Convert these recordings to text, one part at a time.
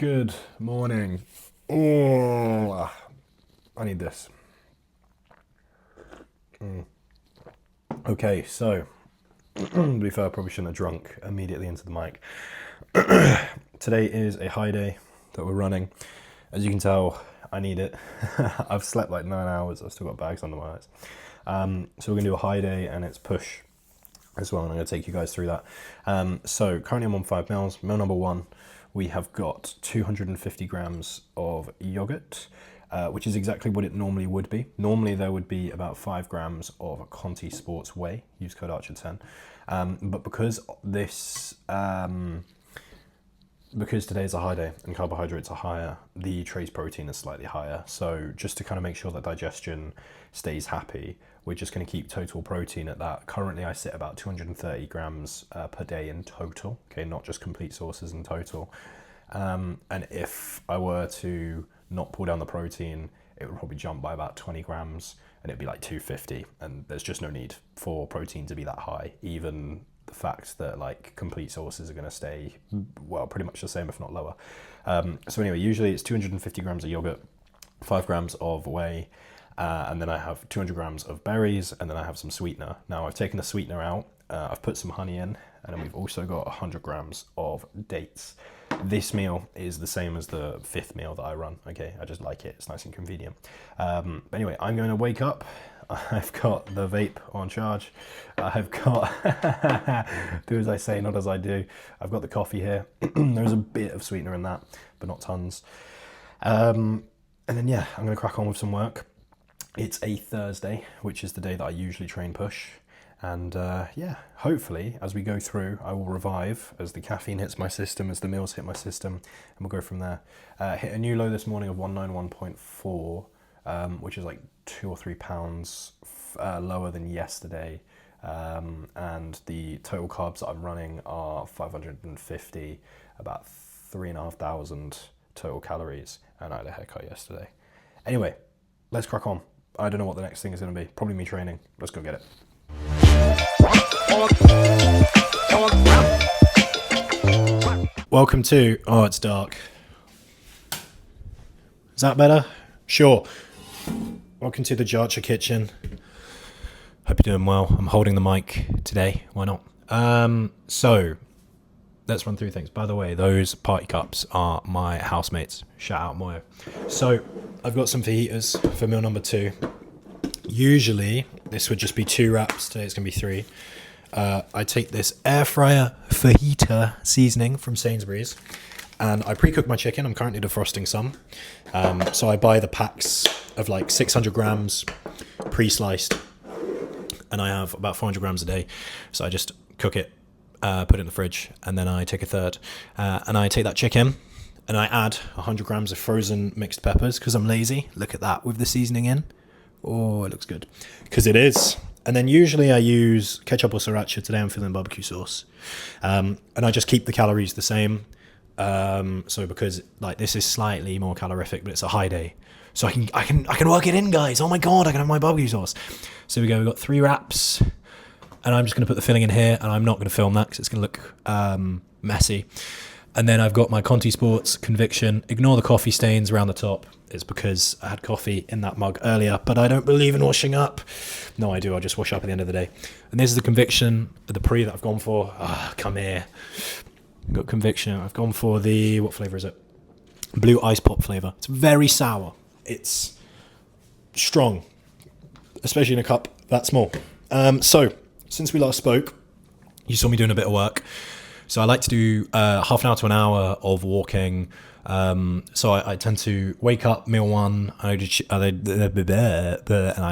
Good morning. Oh, I need this. Okay, so to be fair, I probably shouldn't have drunk immediately into the mic. Today is a high day that we're running. As you can tell, I need it. I've slept like 9 hours. I've still got bags under my eyes. So we're gonna do a high day, and it's push as well, and I'm gonna take you guys through that. So currently I'm on 5 mils. Meal number one, we have got 250 grams of yogurt, which is exactly what it normally would be. Normally there would be about 5 grams of Conti Sports Whey, use code Archer10. But because today is a high day and carbohydrates are higher, the trace protein is slightly higher. So just to kind of make sure that digestion stays happy, we're just going to keep total protein at that. Currently I sit about 230 grams per day in total, okay, not just complete sources in total. And if I were to not pull down the protein, it would probably jump by about 20 grams and it'd be like 250. And there's just no need for protein to be that high, even the fact that like complete sources are going to stay, well, pretty much the same, if not lower. So anyway, usually it's 250 grams of yogurt, 5 grams of whey, and then I have 200 grams of berries, and then I have some sweetener. Now I've taken the sweetener out, I've put some honey in, and then we've also got 100 grams of dates. This meal is the same as the 5th meal that I run. Okay, I just like it, it's nice and convenient. But anyway, I'm going to wake up. I've got the vape on charge. I've got, do as I say, not as I do. I've got the coffee here. There's a bit of sweetener in that, but not tons. And then yeah, I'm going to crack on with some work. It's a Thursday, which is the day that I usually train push. And yeah, hopefully as we go through, I will revive as the caffeine hits my system, as the meals hit my system, and we'll go from there. Hit a new low this morning of 191.4, which is like 2 or 3 pounds lower than yesterday. And the total carbs that I'm running are 550, about 3,500 total calories, and I had a haircut yesterday. Anyway, let's crack on. I don't know what the next thing is going to be. Probably me training. Let's go get it. Welcome to, oh, it's dark. Is that better? Sure. Welcome to the Jarcher kitchen. Hope you're doing well. I'm holding the mic today. Why not? So let's run through things. By the way, those party cups are my housemates. Shout out Moyo. So I've got some fajitas for meal number 2. Usually this would just be 2 wraps. Today it's going to be 3. I take this air fryer fajita seasoning from Sainsbury's, and I pre-cook my chicken. I'm currently defrosting some. So I buy the packs of like 600 grams pre-sliced, and I have about 400 grams a day. So I just cook it, put it in the fridge, and then I take a third. And I take that chicken and I add 100 grams of frozen mixed peppers because I'm lazy. Look at that with the seasoning in. Oh, it looks good. Because it is. And then usually I use ketchup or sriracha. Today I'm feeling barbecue sauce. And I just keep the calories the same. So because like this is slightly more calorific, but it's a high day. So I can work it in, guys. Oh my God, I can have my barbecue sauce. So we go, we've got 3 wraps. And I'm just going to put the filling in here. And I'm not going to film that because it's going to look messy. And then I've got my Conti Sports Conviction. Ignore the coffee stains around the top. It's because I had coffee in that mug earlier, but I don't believe in washing up. No, I do. I'll just wash up at the end of the day. And this is the Conviction, the pre that I've gone for. Come here. I've got Conviction. I've gone for the, what flavour is it? Blue Ice Pop flavour. It's very sour. It's strong, especially in a cup that small. So, since we last spoke, you saw me doing a bit of work. So I like to do half an hour to an hour of walking. So I tend to wake up, meal 1, and I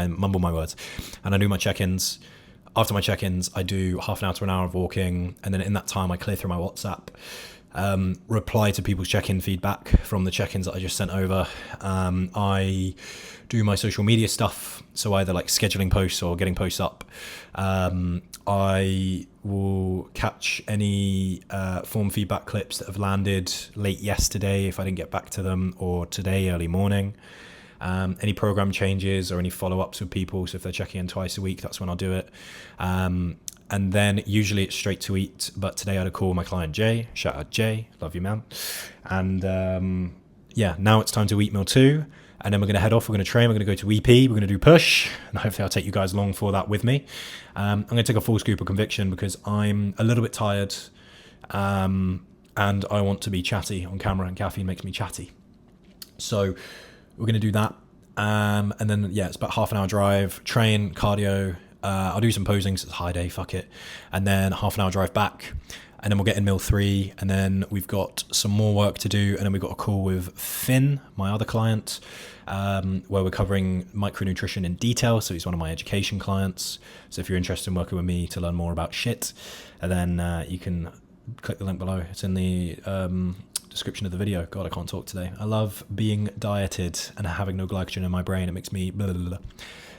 mumble my words, and I do my check-ins. After my check-ins, I do half an hour to an hour of walking, and then in that time I clear through my WhatsApp, reply to people's check-in feedback from the check-ins that I just sent over. I do my social media stuff, so either like scheduling posts or getting posts up. I will catch any form feedback clips that have landed late yesterday if I didn't get back to them, or today early morning. Any program changes or any follow-ups with people, so if they're checking in twice a week, that's when I'll do it. And then usually it's straight to eat, but today I had a call with my client Jay. Shout out Jay, love you, man. And yeah, now it's time to eat meal 2. And then we're going to head off, we're going to train, we're going to go to EP, we're going to do push, and hopefully I'll take you guys along for that with me. I'm going to take a full scoop of conviction because I'm a little bit tired, and I want to be chatty on camera, and caffeine makes me chatty. So we're going to do that. And then, yeah, it's about half an hour drive, train, cardio. I'll do some posing because it's a high day, fuck it. And then half an hour drive back. And then we'll get in meal 3. And then we've got some more work to do. And then we've got a call with Finn, my other client, where we're covering micronutrition in detail. So he's one of my education clients. So if you're interested in working with me to learn more about shit, and then you can click the link below. It's in the description of the video. God, I can't talk today. I love being dieted and having no glycogen in my brain. It makes me blah, blah,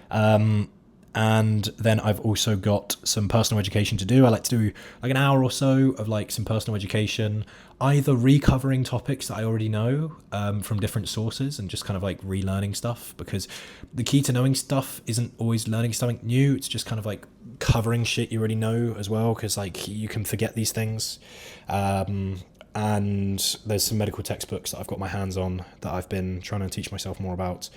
blah. And then I've also got some personal education to do. I like to do like an hour or so of like some personal education, either recovering topics that I already know from different sources and just kind of like relearning stuff, because the key to knowing stuff isn't always learning something new. It's just kind of like covering shit you already know as well, because like you can forget these things. And there's some medical textbooks that I've got my hands on that I've been trying to teach myself more about.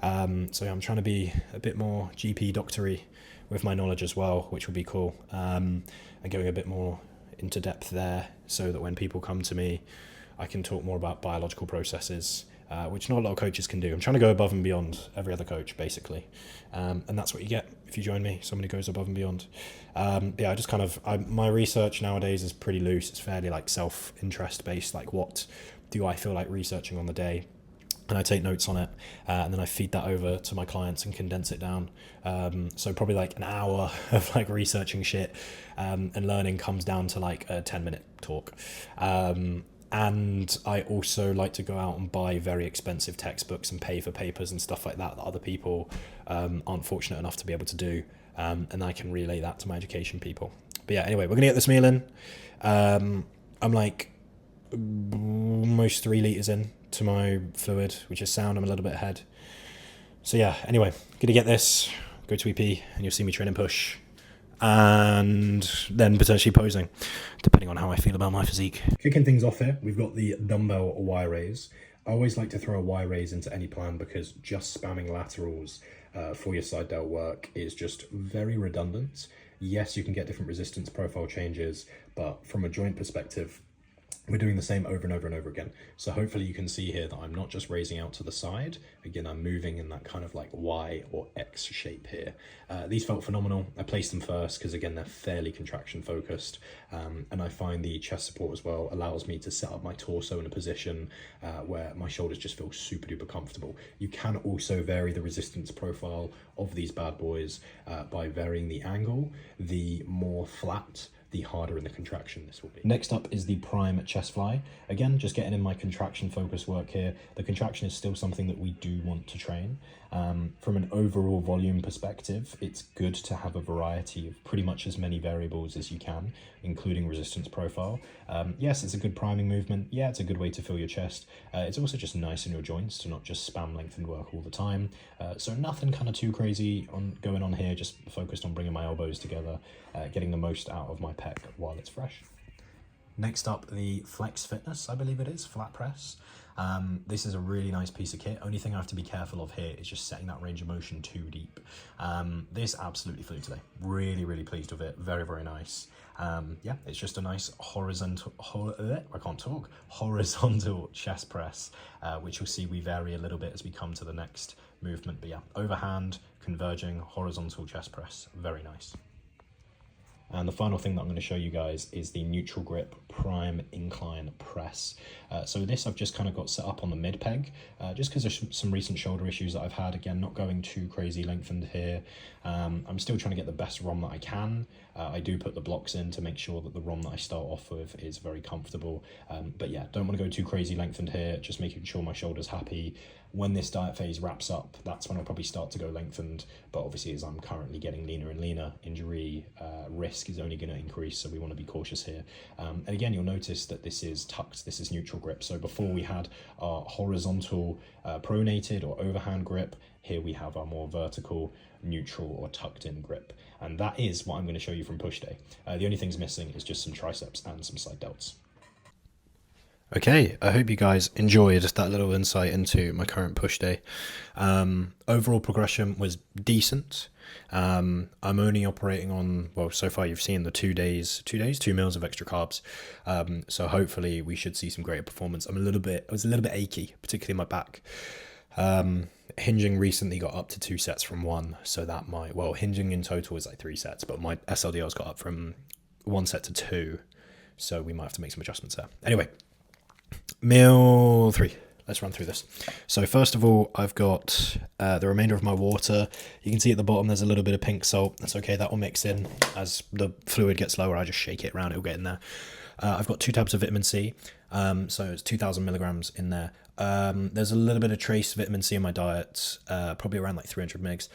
So yeah, I'm trying to be a bit more GP doctory with my knowledge as well, which would be cool. And going a bit more into depth there so that when people come to me, I can talk more about biological processes, which not a lot of coaches can do. I'm trying to go above and beyond every other coach, basically. And that's what you get if you join me. Somebody goes above and beyond. Yeah, I just kind of, my research nowadays is pretty loose. It's fairly like self-interest based, like what do I feel like researching on the day? And I take notes on it, and then I feed that over to my clients and condense it down. So probably like an hour of like researching shit and learning comes down to like a 10-minute talk. And I also like to go out and buy very expensive textbooks and pay for papers and stuff like that other people aren't fortunate enough to be able to do. And I can relay that to my education people. But yeah, anyway, we're going to get this meal in. I'm like almost 3 litres in to my fluid, which is sound. I'm a little bit ahead. So yeah, anyway, gonna get this, go to EP, and you'll see me training push, and then potentially posing, depending on how I feel about my physique. Kicking things off here, we've got the dumbbell Y raise. I always like to throw a Y raise into any plan because just spamming laterals for your side delt work is just very redundant. Yes, you can get different resistance profile changes, but from a joint perspective, we're doing the same over and over and over again. So hopefully you can see here that I'm not just raising out to the side. Again, I'm moving in that kind of like Y or X shape here. These felt phenomenal. I placed them first because again, they're fairly contraction focused. And I find the chest support as well allows me to set up my torso in a position where my shoulders just feel super duper comfortable. You can also vary the resistance profile of these bad boys by varying the angle. The more flat, the harder in the contraction this will be. Next up is the prime chest fly. Again, just getting in my contraction focus work here. The contraction is still something that we do want to train. From an overall volume perspective, it's good to have a variety of pretty much as many variables as you can, including resistance profile. Yes, it's a good priming movement. Yeah, it's a good way to fill your chest. It's also just nice in your joints to not just spam lengthened work all the time. So nothing kind of too crazy going on here, just focused on bringing my elbows together, getting the most out of my pec while it's fresh. Next up, the Flex Fitness, I believe it is, flat press. This is a really nice piece of kit. Only thing I have to be careful of here is just setting that range of motion too deep. This absolutely flew today. Really, really pleased with it. Very, very nice. Yeah, it's just a nice horizontal chest press, which you'll see we vary a little bit as we come to the next movement. But yeah, overhand, converging, horizontal chest press. Very nice. And the final thing that I'm going to show you guys is the neutral grip prime incline press. So this I've just kind of got set up on the mid peg, just because there's some recent shoulder issues that I've had. Again, not going too crazy lengthened here. I'm still trying to get the best ROM that I can. I do put the blocks in to make sure that the ROM that I start off with is very comfortable. But yeah, don't want to go too crazy lengthened here, just making sure my shoulder's happy. When this diet phase wraps up, that's when I'll probably start to go lengthened. But obviously, as I'm currently getting leaner and leaner, injury risk risk is only going to increase, so we want to be cautious here. And again, you'll notice that this is tucked, this is neutral grip. So before we had our horizontal pronated or overhand grip, here we have our more vertical, neutral or tucked in grip. And that is what I'm going to show you from push day. The only things missing is just some triceps and some side delts. Okay, I hope you guys enjoyed that little insight into my current push day. Overall progression was decent. I'm only operating on, well, so far you've seen the 2 meals of extra carbs. So hopefully we should see some greater performance. I was a little bit achy, particularly my back. Hinging recently got up to 2 sets from 1, so that might, well, hinging in total is like 3 sets, but my SLDL's got up from 1 set to 2, so we might have to make some adjustments there. Anyway, meal 3. Let's run through this. So first of all, I've got the remainder of my water. You can see at the bottom there's a little bit of pink salt. That's okay, that will mix in. As the fluid gets lower, I just shake it around, it'll get in there. I've got 2 tabs of vitamin C, so it's 2,000 milligrams in there. There's a little bit of trace vitamin C in my diet, probably around like 300 mgs.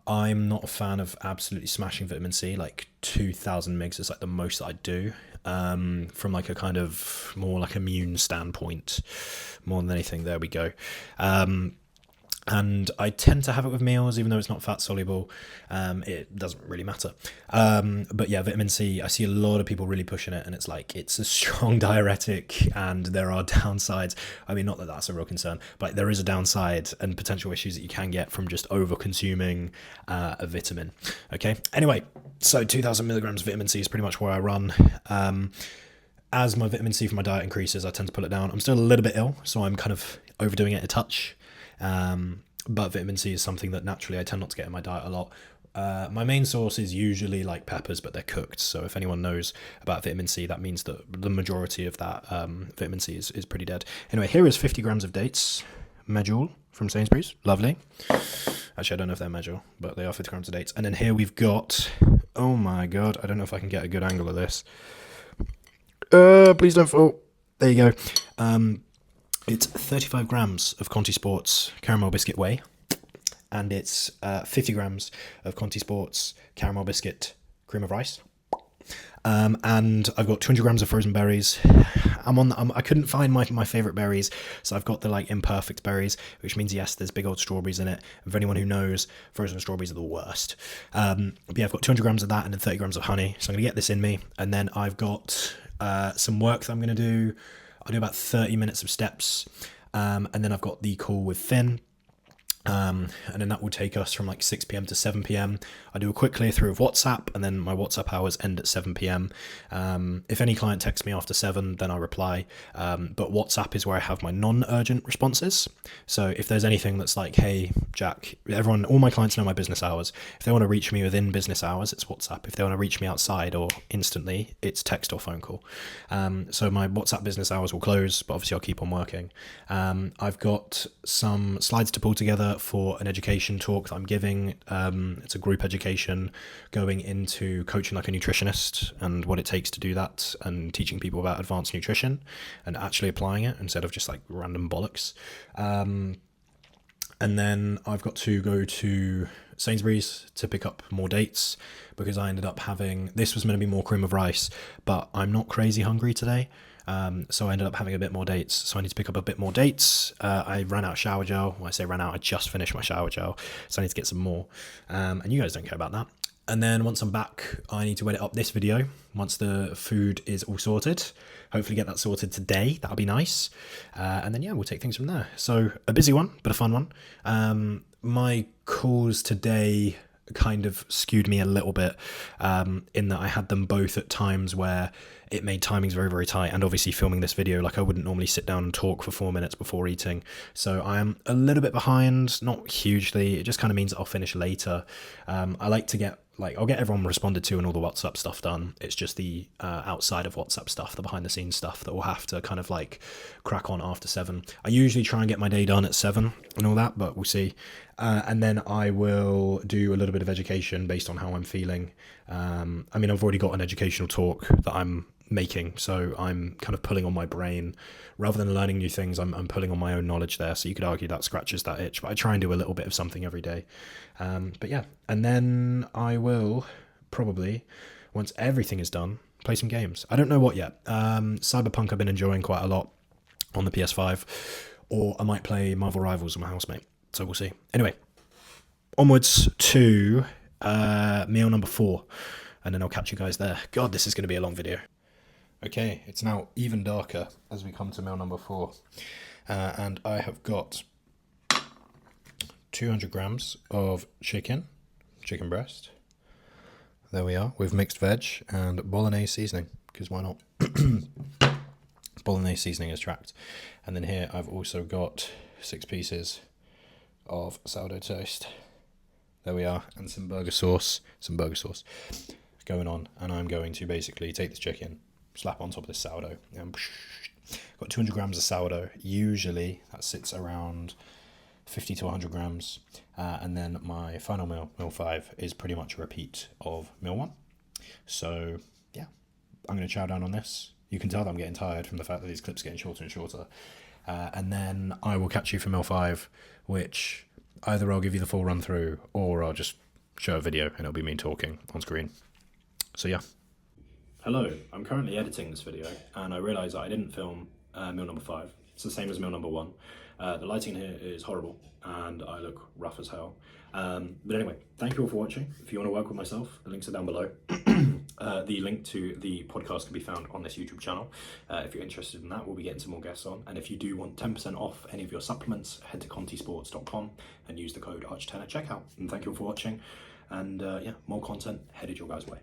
I'm not a fan of absolutely smashing vitamin C, like 2,000 mgs is like the most that I do, from like a kind of more like immune standpoint, more than anything. There we go. And I tend to have it with meals, even though it's not fat soluble. It doesn't really matter. But yeah, vitamin C, I see a lot of people really pushing it, and it's like, it's a strong diuretic and there are downsides. I mean, not that that's a real concern, but there is a downside and potential issues that you can get from just over consuming a vitamin. Okay. Anyway, so 2,000 milligrams of vitamin C is pretty much where I run. As my vitamin C from my diet increases, I tend to pull it down. I'm still a little bit ill, so I'm kind of overdoing it a touch. But vitamin C is something that naturally I tend not to get in my diet a lot. My main source is usually like peppers, but they're cooked. So if anyone knows about vitamin C, that means that the majority of that vitamin C is pretty dead. Anyway, here is 50 grams of dates, medjool from Sainsbury's. Lovely. Actually, I don't know if they're medjool, but they are 50 grams of dates. And then here we've got, oh my God, I don't know if I can get a good angle of this. Please don't fall. There you go. It's 35 grams of Conti Sports caramel biscuit whey, and it's 50 grams of Conti Sports caramel biscuit cream of rice. And I've got 200 grams of frozen berries. I couldn't find my favorite berries, so I've got the like imperfect berries, which means yes, there's big old strawberries in it. And for anyone who knows, frozen strawberries are the worst. But yeah, I've got 200 grams of that and then 30 grams of honey. So I'm gonna get this in me, and then I've got some work that I'm gonna do. I'll do about 30 minutes of steps, and then I've got the call with Finn, and then that will take us from like 6 p.m. to 7 p.m. I do a quick clear through of WhatsApp, and then my WhatsApp hours end at 7 p.m. If any client texts me after 7, then I reply, but WhatsApp is where I have my non-urgent responses. So if there's anything that's like, hey, Jack, all my clients know my business hours. If they want to reach me within business hours, it's WhatsApp. If they want to reach me outside or instantly, it's text or phone call. So my WhatsApp business hours will close, but obviously I'll keep on working. I've got some slides to pull together for an education talk that I'm giving. It's a group education going into coaching like a nutritionist and what it takes to do that, and teaching people about advanced nutrition and actually applying it instead of just like random bollocks. And then I've got to go to Sainsbury's to pick up more dates, because I ended up having, this was going to be more cream of rice, but I'm not crazy hungry today. So I ended up having a bit more dates, so I need to pick up a bit more dates. I ran out of shower gel. When I say ran out, I just finished my shower gel, so I need to get some more. And you guys don't care about that. And then once I'm back, I need to edit up this video once the food is all sorted. Hopefully get that sorted today. That'll be nice. And then yeah, we'll take things from there. So a busy one, but a fun one. My calls today kind of skewed me a little bit, in that I had them both at times where it made timings very, very tight. And obviously filming this video, like I wouldn't normally sit down and talk for 4 minutes before eating. So I am a little bit behind, not hugely. It just kind of means that I'll finish later. I like to get, I'll get everyone responded to and all the WhatsApp stuff done. It's just the outside of WhatsApp stuff, the behind the scenes stuff, that will have to kind of like crack on after 7. I usually try and get my day done at 7 and all that, but we'll see. And then I will do a little bit of education based on how I'm feeling. I mean, I've already got an educational talk that I'm making, so I'm kind of pulling on my brain rather than learning new things. I'm pulling on my own knowledge there, so you could argue that scratches that itch, but I try and do a little bit of something every day. But yeah, and then I will probably once everything is done, play some games. I don't know what yet. Cyberpunk I've been enjoying quite a lot on the PS5, or I might play Marvel Rivals with my housemate. So we'll see. Anyway, onwards to meal number 4, and then I'll catch you guys there. God, this is going to be a long video. Okay, it's now even darker as we come to meal number 4, and I have got 200 grams of chicken breast. There we are, with mixed veg and bolognese seasoning, because why not? Bolognese seasoning is trapped. And then here I've also got 6 pieces of sourdough toast. There we are, and some burger sauce going on. And I'm going to basically take this chicken, slap on top of this sourdough, and got 200 grams of sourdough. Usually that sits around 50 to 100 grams, and then my final meal 5, is pretty much a repeat of meal 1. So yeah, I'm going to chow down on this. You can tell that I'm getting tired from the fact that these clips are getting shorter and shorter, and then I will catch you for meal 5, which either I'll give you the full run through or I'll just show a video and it'll be me talking on screen. So yeah. Hello, I'm currently editing this video and I realised that I didn't film meal number 5. It's the same as meal number 1. The lighting here is horrible and I look rough as hell. But anyway, thank you all for watching. If you want to work with myself, the links are down below. The link to the podcast can be found on this YouTube channel. If you're interested in that, we'll be getting some more guests on. And if you do want 10% off any of your supplements, head to contisports.com and use the code ARCH10 at checkout. And thank you all for watching. And yeah, more content headed your guys' way.